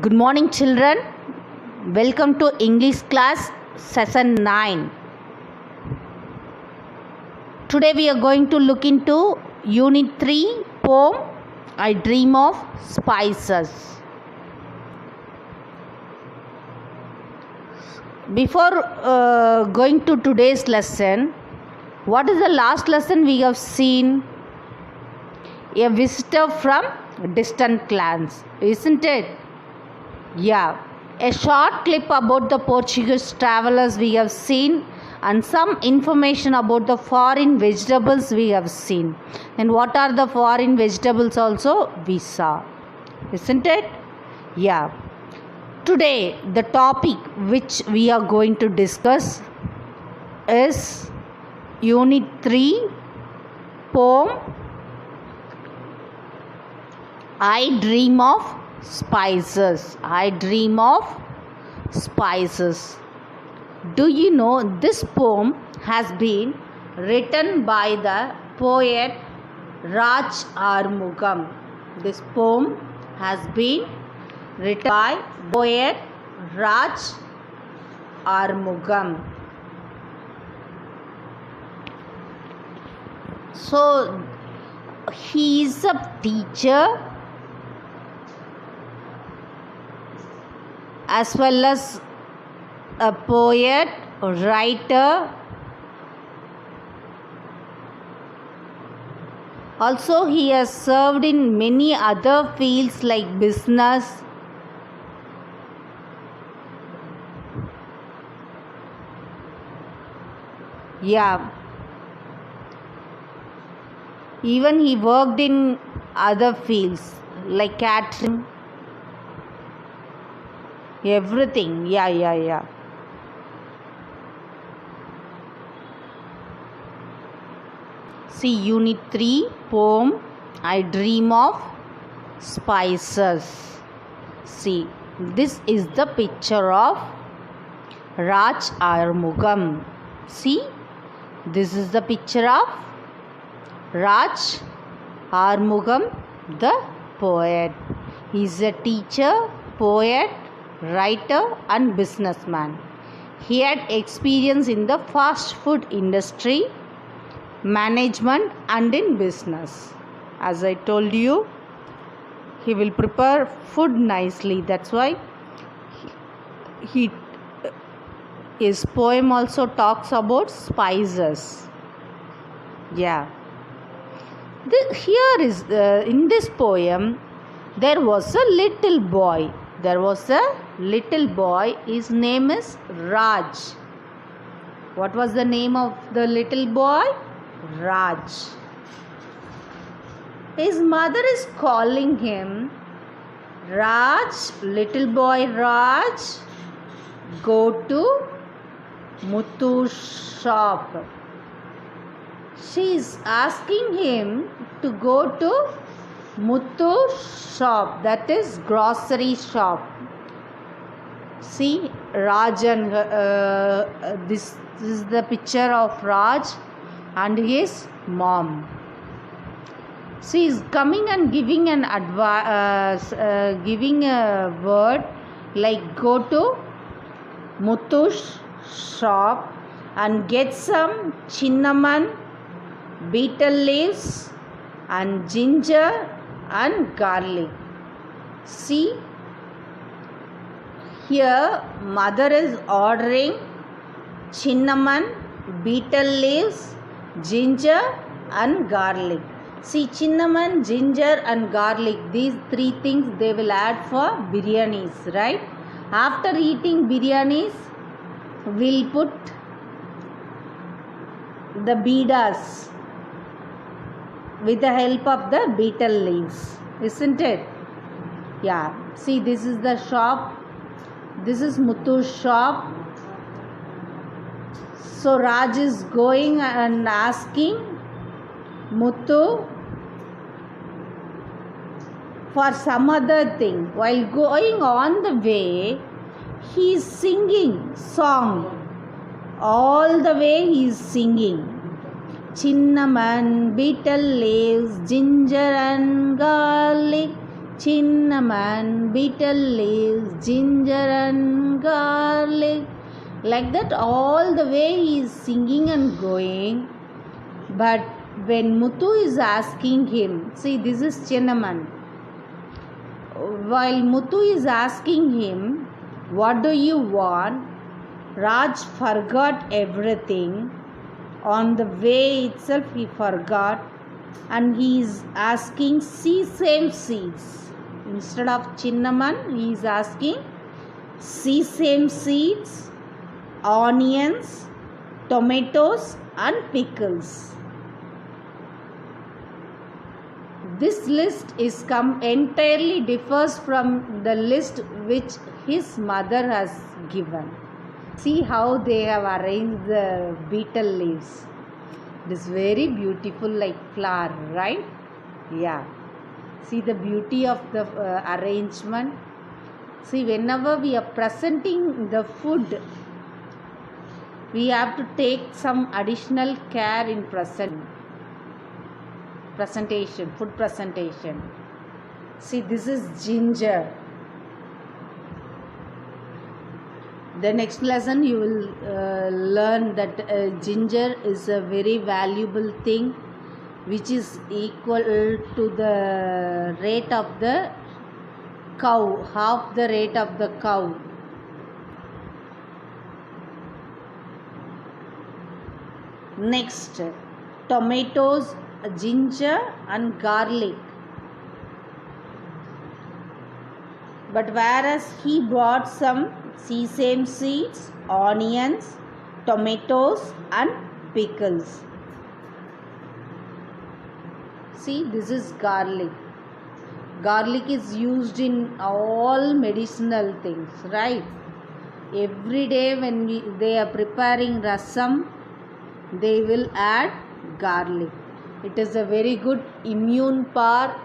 Good morning, children. Welcome to English class session 9. Today we are going to look into Unit 3 poem I Dream of Spices. Before going to today's lesson, what is the last lesson we have seen? A visitor from distant lands, isn't it? Yeah, a short clip about the Portuguese travelers we have seen, and some information about the foreign vegetables we have seen. And what are the foreign vegetables also we saw, isn't it? Yeah. Today the topic which we are going to discuss is Unit 3 poem I Dream of Spices. I Dream of Spices. Do you know this poem has been written by the poet Raj Armugam. This poem has been written by poet Raj Armugam. So he is a teacher as well as a poet, writer. Also, he has served in many other fields like business, even he worked in other fields like catering, everything. See, Unit 3 poem I Dream of Spices. See, this is the picture of Raj Armugam. See, this is the picture of Raj Armugam, the poet. He is a teacher, poet, writer and businessman. He had experience in the fast food industry, management and in business. As I told you, he will prepare food nicely. That's why his poem also talks about spices. Here is in this poem there was a little boy. His name is Raj. What was the name of the little boy? Raj. His mother is calling him, Raj, little boy Raj, go to Muthu's shop. She is asking him to go to Muthu's shop, that is grocery shop. See, Raj and this is the picture of Raj and his mom. She is coming and giving an giving a word like go to Muthu's shop and get some cinnamon, betel leaves and ginger and garlic. See, here mother is ordering cinnamon, betel leaves, ginger and garlic. See, cinnamon, ginger and garlic, these three things they will add for biryanis, right? After eating biryanis, we'll put the beedas with the help of the betel leaves, isn't it? See, this is the shop. This is Muthu's shop. So Raj is going and asking Muthu for some other thing. While going on the way, he is singing song. All the way he is singing. Cinnamon, betel leaves, ginger and garlic. cinnamon, betel leaves, ginger and garlic. Like that all the way he is singing and going. But when Muthu is asking him, see this is cinnamon. While Muthu is asking him, what do you want? Raj forgot everything. On the way itself he forgot, and he is asking sesame seeds. Instead of cinnamon, he is asking sesame seeds, onions, tomatoes and pickles. This list is entirely differs from the list which his mother has given. See how they have arranged the betel leaves. It is very beautiful like flower, right? Yeah. See the beauty of the arrangement. See, whenever we are presenting the food, we have to take some additional care in presentation, food presentation. See, this is ginger. The next lesson you will learn that ginger is a very valuable thing which is equal to the rate of the cow, half the rate of the cow. Next, tomatoes, ginger and garlic. But whereas he brought some sesame seeds, onions, tomatoes and pickles. See, this is garlic. Garlic is used in all medicinal things, right? Every day when they are preparing rasam, they will add garlic. It is a very good immune power.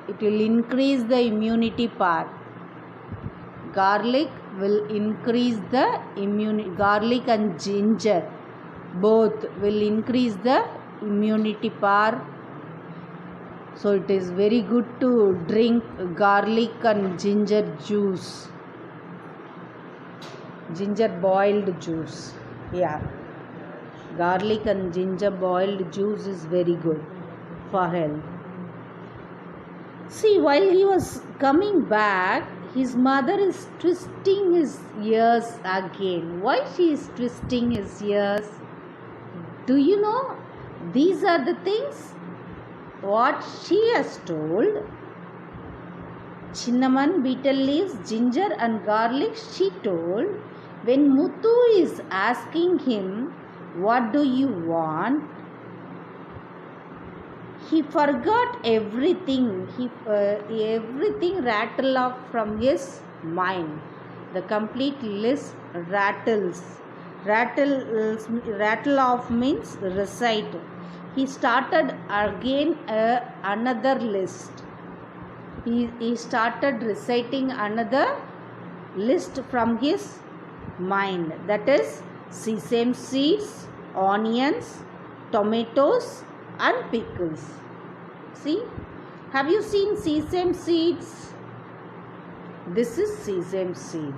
It will increase the immunity power. Garlic will increase the immunity. Garlic and ginger both will increase the immunity power. So it is very good to drink garlic and ginger juice. Ginger boiled juice. Yeah. Garlic and ginger boiled juice is very good for health. See, while he was coming back, his mother is twisting his ears again. Why she is twisting his ears? Do you know? These are the things what she has told. Cinnamon, betel leaves, ginger and garlic she told. When Muthu is asking him, what do you want? He forgot everything. Everything rattled off from his mind. The complete list rattles. Rattle off means recite. He started again another list. He started reciting another list from his mind. That is sesame seeds, onions, tomatoes and pickles. See, have you seen sesame seeds? This is sesame seed.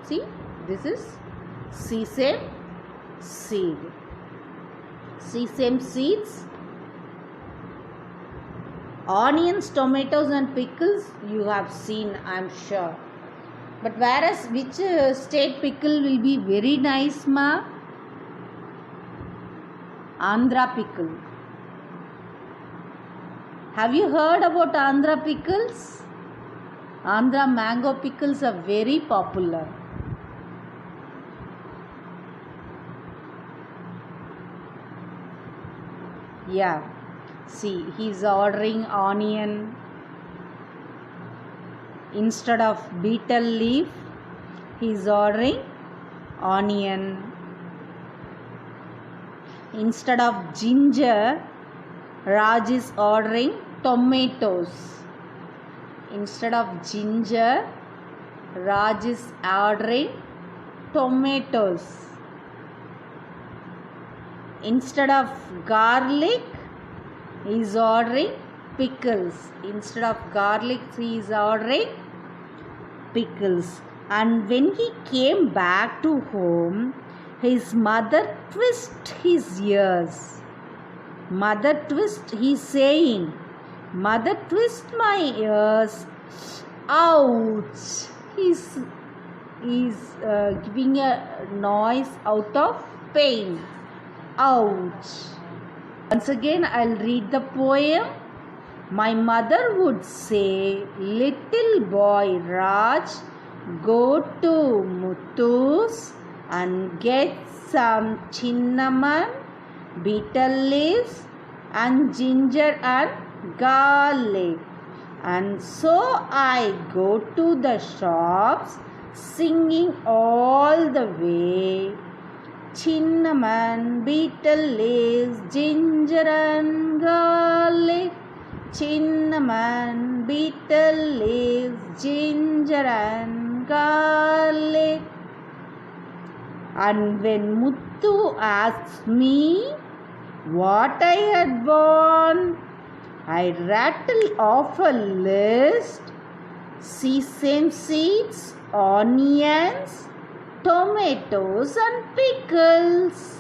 See, this is sesame seed. Sesame seeds, onions, tomatoes and pickles you have seen, I am sure. But whereas which state pickle will be very nice, ma? Andhra pickle. Have you heard about Andhra pickles? Andhra mango pickles are very popular. Yeah, see, he is ordering onion instead of betel leaf. He is ordering onion. Instead of ginger, Raj is ordering tomatoes. Instead of ginger, Raj is ordering tomatoes. Instead of garlic, he is ordering pickles. Instead of garlic, he is ordering pickles. And when he came back to home, his mother twisted his ears. Mother twist, he's saying, Mother twist my ears. Ouch! He's giving a noise out of pain. Ouch! Once again, I'll read the poem. My mother would say, little boy Raj, go to Muthu's and get some cinnamon, betel leaves and ginger and garlic. And so I go to the shops singing all the way. Cinnamon, betel leaves, ginger and garlic. Cinnamon, betel leaves, ginger and garlic. And when Muthu asks me what I had bought, I rattle off a list: sesame seeds, onions, tomatoes and pickles.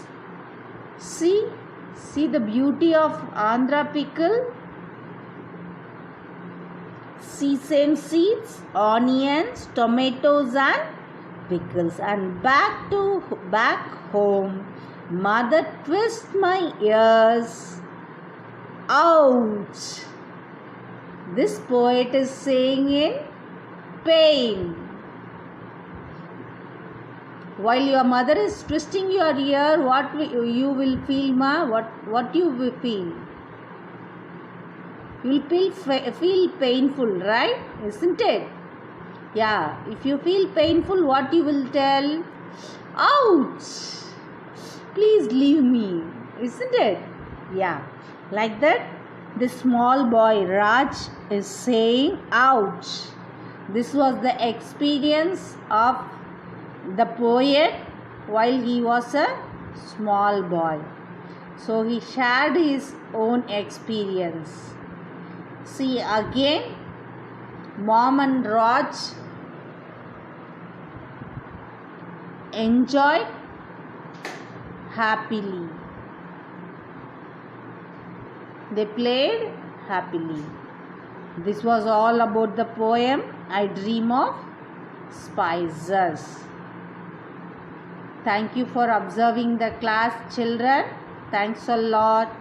See the beauty of Andhra pickle. Sesame seeds, onions, tomatoes and pickles. And back home, mother twist my ears. Ouch! This poet is saying in pain. While your mother is twisting your ear, what you will feel, ma? What you will feel? You will feel painful, right? Isn't it? Yeah. If you feel painful, what you will tell? Ouch! Please leave me. Isn't it? Yeah. Like that, this small boy Raj is saying, ouch. This was the experience of the poet while he was a small boy. So he shared his own experience. See again, Mom and Raj enjoyed happily. They played happily. This was all about the poem I Dream of Spices. Thank you for observing the class, children. Thanks a lot.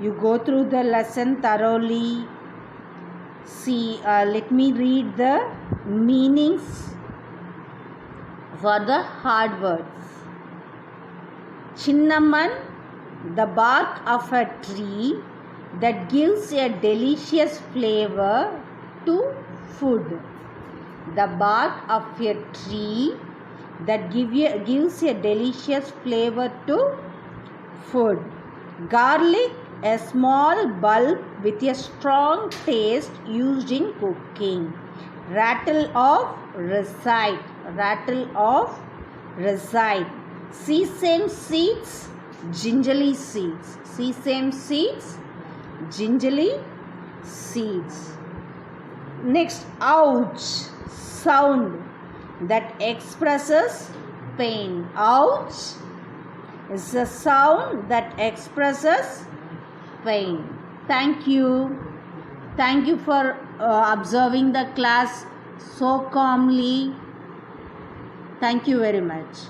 You go through the lesson thoroughly. See, let me read the meanings for the hard words. Cinnamon, the bark of a tree that gives a delicious flavor to food. The bark of a tree that gives a delicious flavor to food. Garlic, a small bulb with a strong taste used in cooking. Rattle of recite. Rattle of recite. Sesame seeds, gingerly seeds. Sesame seeds, gingerly seeds. Next, ouch, sound that expresses pain. Ouch is a sound that expresses pain. Thank you. Thank you for observing the class so calmly. Thank you very much.